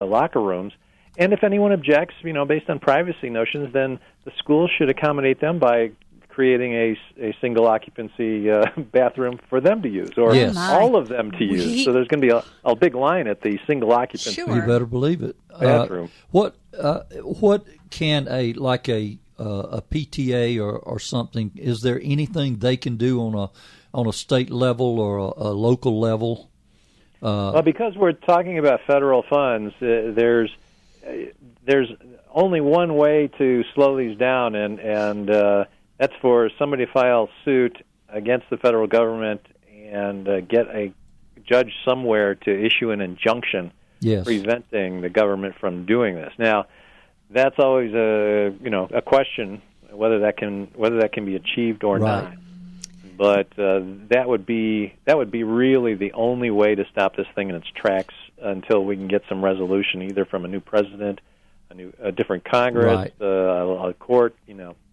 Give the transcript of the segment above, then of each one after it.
locker rooms. And if anyone objects, based on privacy notions, then the school should accommodate them by creating a single occupancy bathroom for them to use, or Yes. all of them to use. So there's going to be a big line at the single occupancy You better believe it. bathroom. What can a PTA or something? Is there anything they can do on a state level or a local level? Well, because we're talking about federal funds, there's only one way to slow these down, and that's for somebody to file suit against the federal government and get a judge somewhere to issue an injunction preventing the government from doing this. Now, that's always a question whether that can be achieved or not. But that would be really the only way to stop this thing in its tracks until we can get some resolution, either from a new president, a different Congress, a court,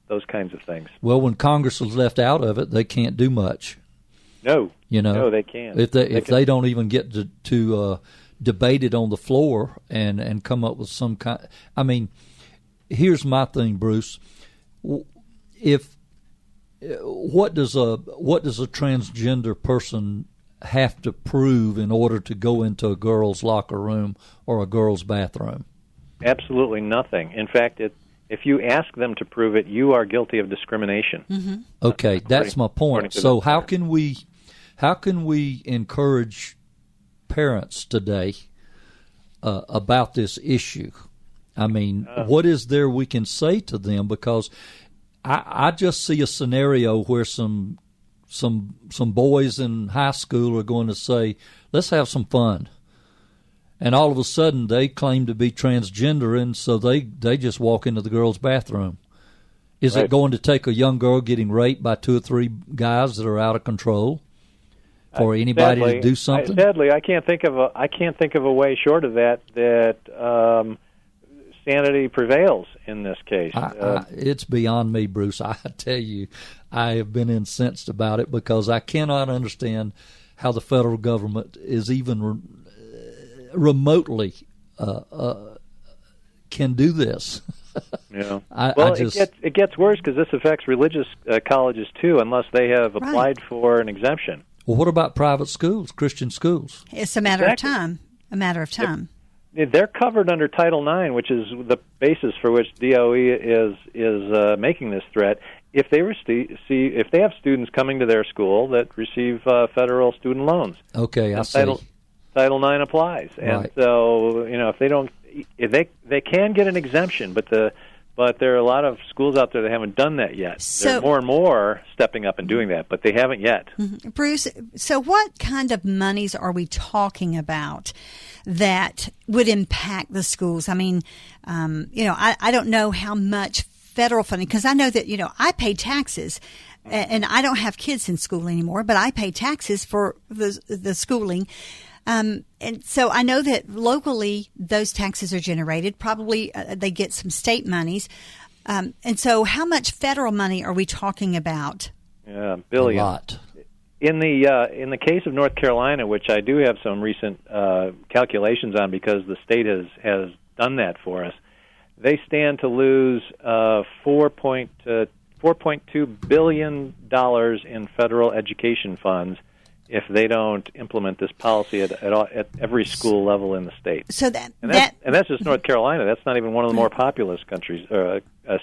those kinds of things. Well, when Congress is left out of it, they can't do much. No, they can't. If they don't even get to debate it on the floor and come up with some kind. I mean, here's my thing, Bruce. What does a transgender person have to prove in order to go into a girl's locker room or a girl's bathroom? Absolutely nothing. In fact, if you ask them to prove it, you are guilty of discrimination. Mm-hmm. Okay, that's my point. So how can we encourage parents today about this issue? I mean, what is there we can say to them? Because I just see a scenario where some boys in high school are going to say, let's have some fun. And all of a sudden they claim to be transgender, and so they just walk into the girls' bathroom. Is it going to take a young girl getting raped by 2 or 3 guys that are out of control for anybody to do something? Sadly, I can't think of a way short of that sanity prevails in this case. It's beyond me, Bruce. I tell you, I have been incensed about it because I cannot understand how the federal government is even remotely can do this. Yeah. It gets worse because this affects religious colleges too, unless they have applied for an exemption. Well, what about private schools, Christian schools? It's a matter of time. A matter of time. They're covered under Title IX, which is the basis for which DOE is making this threat. If they if they have students coming to their school that receive federal student loans, okay, I see. Title IX applies, and so if they can get an exemption, but there are a lot of schools out there that haven't done that yet. There are more and more stepping up and doing that, but they haven't yet. Mm-hmm. Bruce, so what kind of monies are we talking about that would impact the schools? I mean, I don't know how much federal funding, because I know that, I pay taxes, and I don't have kids in school anymore, but I pay taxes for the schooling. And so I know that locally those taxes are generated. Probably they get some state monies. And so how much federal money are we talking about? Billions. A lot. In the case of North Carolina, which I do have some recent calculations on because the state has done that for us, they stand to lose $4.2 billion in federal education funds if they don't implement this policy at every school level in the state. So that's just North Carolina. That's not even one of the more populous countries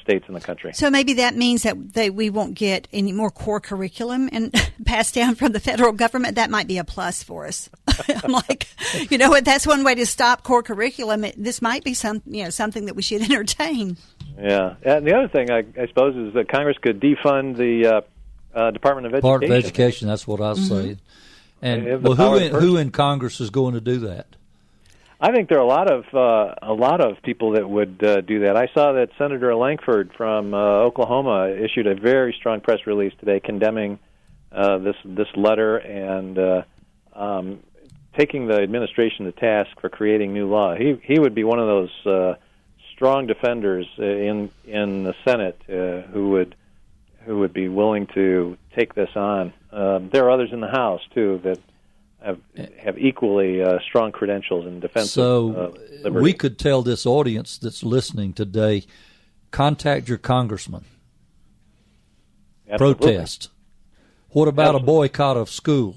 states in the country. So maybe that means that we won't get any more core curriculum and passed down from the federal government. That might be a plus for us. I'm like, what? That's one way to stop core curriculum. This might be something that we should entertain. Yeah, and the other thing I suppose is that Congress could defund the Department of Education. Part of education. That's what I was saying. And who in Congress is going to do that? I think there are a lot of people that would do that. I saw that Senator Lankford from Oklahoma issued a very strong press release today condemning this letter and taking the administration to task for creating new law. He would be one of those strong defenders in the Senate who would be willing to take this on. There are others in the House too that have equally strong credentials in defense of liberty. We could tell this audience that's listening today, contact your congressman. Absolutely. Protest. What about a boycott of school?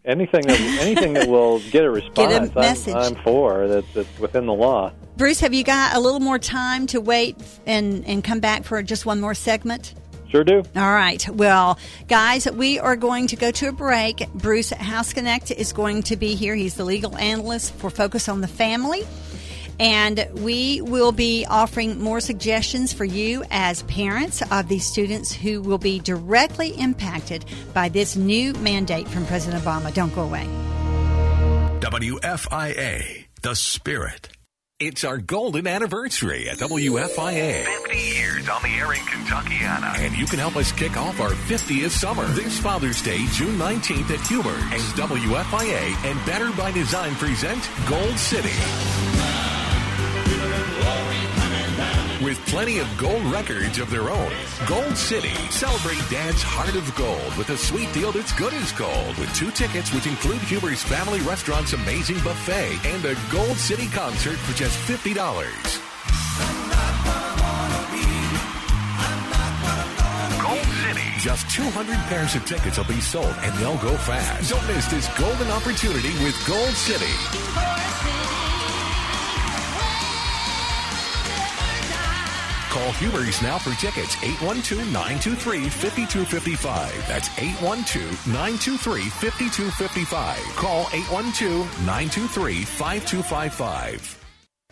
Anything that will get a response, Get a message. I'm for. That's within the law. Bruce, have you got a little more time to wait and come back for just one more segment? Sure do. All right. Well, guys, we are going to go to a break. Bruce Housknecht is going to be here. He's the legal analyst for Focus on the Family. And we will be offering more suggestions for you as parents of these students who will be directly impacted by this new mandate from President Obama. Don't go away. WFIA, The Spirit. It's our golden anniversary at WFIA. 50 years on the air in Kentuckiana. And you can help us kick off our 50th summer this Father's Day, June 19th at Huber's. As WFIA and Better by Design present Gold City. With plenty of gold records of their own, Gold City. Celebrate Dad's heart of gold with a sweet deal that's good as gold. With 2 tickets, which include Huber's Family Restaurant's amazing buffet and a Gold City concert for just $50. Gold City. Just 200 pairs of tickets will be sold, and they'll go fast. Don't miss this golden opportunity with Gold City. Call Huber's now for tickets, 812-923-5255. That's 812-923-5255. Call 812-923-5255.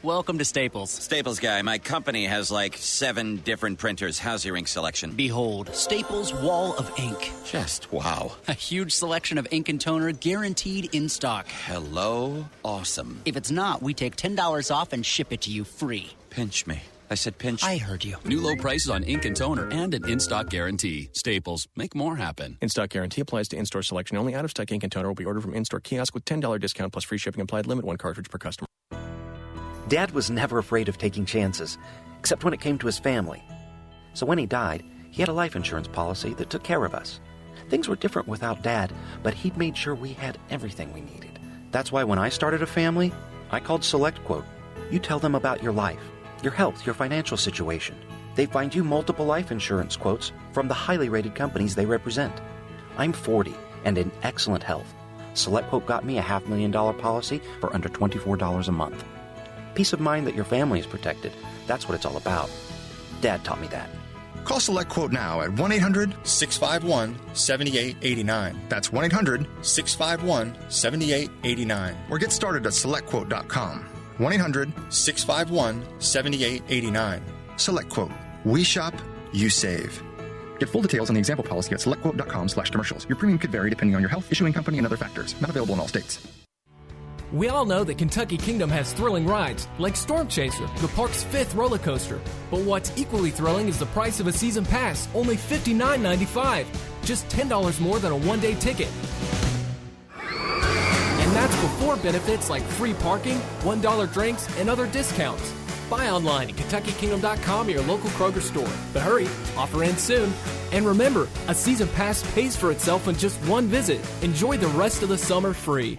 Welcome to Staples. Staples guy, my company has like 7 different printers. How's your ink selection? Behold, Staples Wall of Ink. Just wow. A huge selection of ink and toner guaranteed in stock. Hello? Awesome. If it's not, we take $10 off and ship it to you free. Pinch me. I said pinch. I heard you. New low prices on ink and toner and an in-stock guarantee. Staples. Make more happen. In-stock guarantee applies to in-store selection only. Out-of-stock ink and toner will be ordered from in-store kiosk with $10 discount plus free shipping applied. Limit 1 cartridge per customer. Dad was never afraid of taking chances, except when it came to his family. So when he died, he had a life insurance policy that took care of us. Things were different without Dad, but he'd made sure we had everything we needed. That's why when I started a family, I called SelectQuote. You tell them about your life, your health, your financial situation. They find you multiple life insurance quotes from the highly rated companies they represent. I'm 40 and in excellent health. SelectQuote got me a $500,000 policy for under $24 a month. Peace of mind that your family is protected. That's what it's all about. Dad taught me that. Call SelectQuote now at 1-800-651-7889. That's 1-800-651-7889. Or get started at SelectQuote.com. 1-800-651-7889. SelectQuote. We shop, you save. Get full details on the example policy at SelectQuote.com/commercials. Your premium could vary depending on your health, issuing company, and other factors. Not available in all states. We all know that Kentucky Kingdom has thrilling rides, like Storm Chaser, the park's 5th roller coaster. But what's equally thrilling is the price of a season pass, only $59.95, just $10 more than a one-day ticket. And that's before benefits like free parking, $1 drinks, and other discounts. Buy online at KentuckyKingdom.com or your local Kroger store. But hurry, offer ends soon. And remember, a season pass pays for itself in just one visit. Enjoy the rest of the summer free.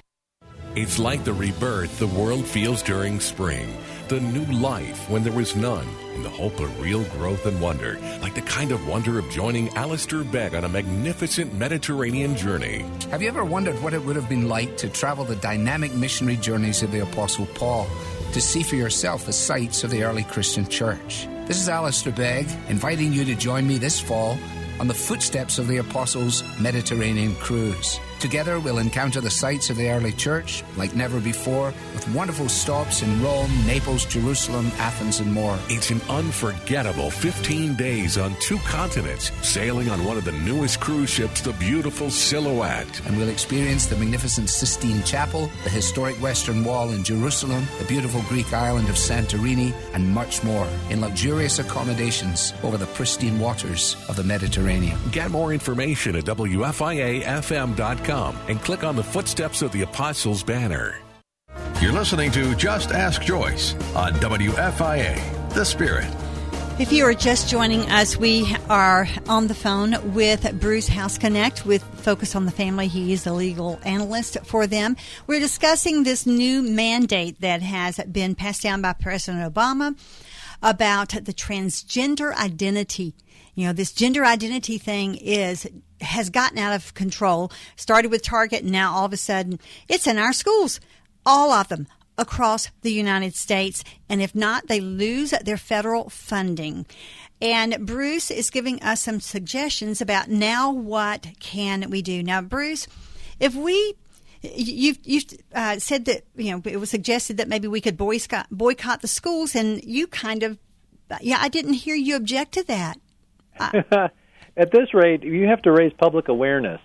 It's like the rebirth the world feels during spring. The new life when there was none. And the hope of real growth and wonder. Like the kind of wonder of joining Alistair Begg on a magnificent Mediterranean journey. Have you ever wondered what it would have been like to travel the dynamic missionary journeys of the Apostle Paul? To see for yourself the sights of the early Christian church. This is Alistair Begg, inviting you to join me this fall on the footsteps of the Apostles' Mediterranean cruise. Together, we'll encounter the sights of the early church like never before, with wonderful stops in Rome, Naples, Jerusalem, Athens, and more. It's an unforgettable 15 days on 2 continents, sailing on one of the newest cruise ships, the beautiful Silhouette. And we'll experience the magnificent Sistine Chapel, the historic Western Wall in Jerusalem, the beautiful Greek island of Santorini, and much more in luxurious accommodations over the pristine waters of the Mediterranean. Get more information at WFIAFM.com and click on the Footsteps of the Apostles banner. You're listening to Just Ask Joyce on WFIA, The Spirit. If you are just joining us, we are on the phone with Bruce House-Connect with Focus on the Family. He is the legal analyst for them. We're discussing this new mandate that has been passed down by President Obama about the transgender identity. You know, this gender identity thing has gotten out of control. Started with Target, and now all of a sudden it's in our schools, all of them, across the United States, and if not, they lose their federal funding. And Bruce is giving us some suggestions about now what can we do. Now, Bruce, if you've said that, you know, it was suggested that maybe we could boycott the schools, and you kind of, I didn't hear you object to that. At this rate, you have to raise public awareness.